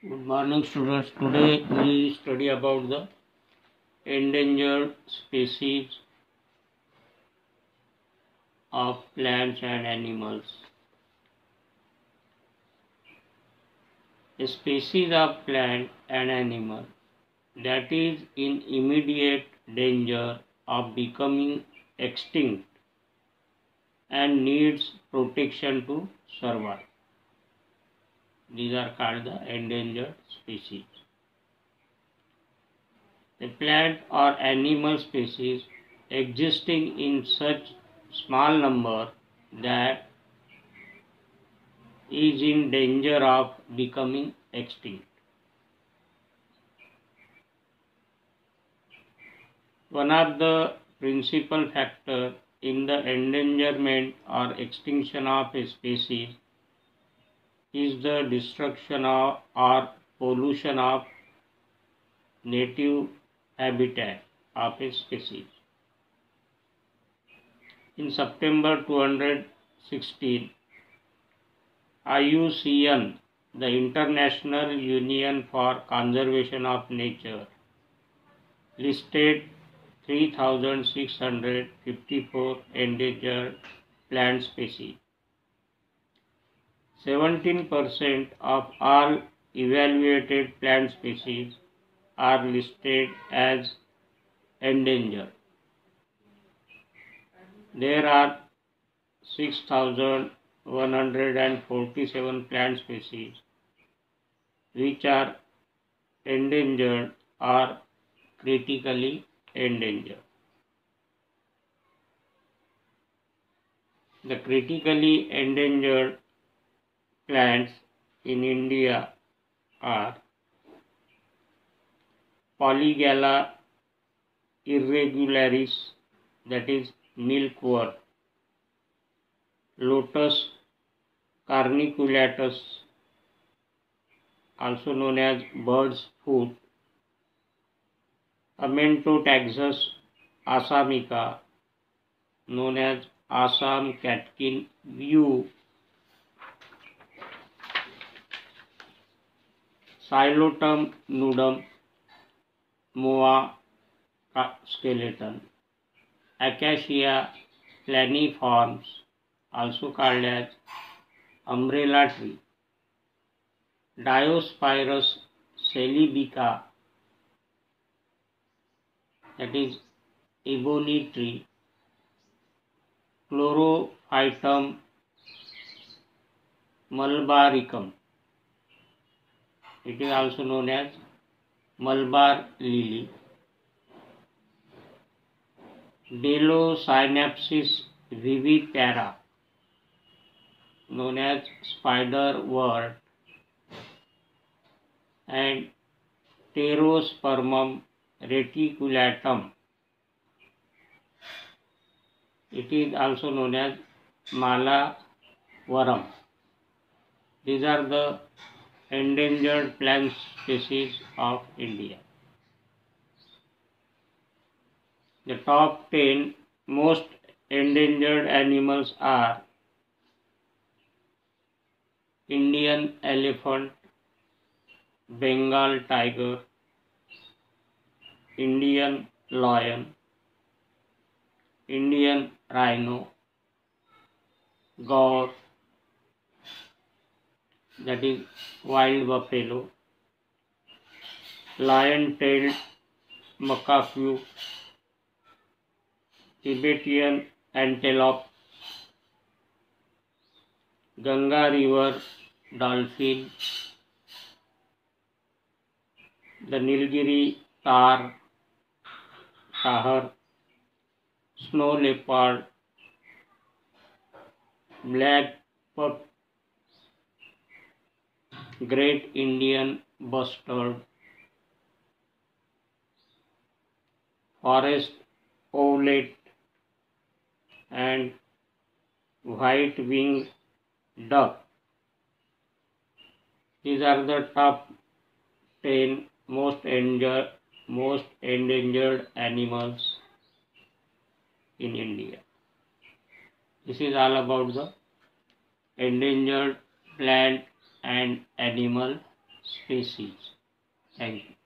Good morning, students. Today we study about the endangered species of plants and animals. A species of plant and animal that is in immediate danger of becoming extinct and needs protection to survive. These are called the endangered species. A plant or animal species existing in such small number that is in danger of becoming extinct. One of the principal factors in the endangerment or extinction of a species is the destruction of or pollution of native habitat of a species. In September 2016, IUCN, the International Union for Conservation of Nature, listed 3,654 endangered plant species. 17% of all evaluated plant species are listed as endangered. There are 6,147 plant species which are endangered or critically endangered. The critically endangered plants in India are Polygala irregularis, that is milkworm, Lotus carniculatus, also known as bird's foot, Amentotaxus assamica, known as Assam catkin view, Xylotum nudum, Moa skeleton, Acacia planiforms, also called as umbrella tree, Diospyros celebica, that is ebony tree, Chlorophytum mulbaricum, it is also known as Malabar lily, Delosynapsis vivipara, known as spider wort, and Pterospermum reticulatum, it is also known as mala worm. These are the endangered plant species of India. The top 10 most endangered animals are Indian elephant, Bengal tiger, Indian lion, Indian rhino, gaur, that is wild buffalo, lion-tailed macaque, Tibetan antelope, Ganga river dolphin, the Nilgiri tar, tahar, snow leopard, black pup, great Indian bustard, forest owlet, and white-winged duck. These are the top 10 most endangered animals in India. This is all about the endangered plant and animal species. Thank you.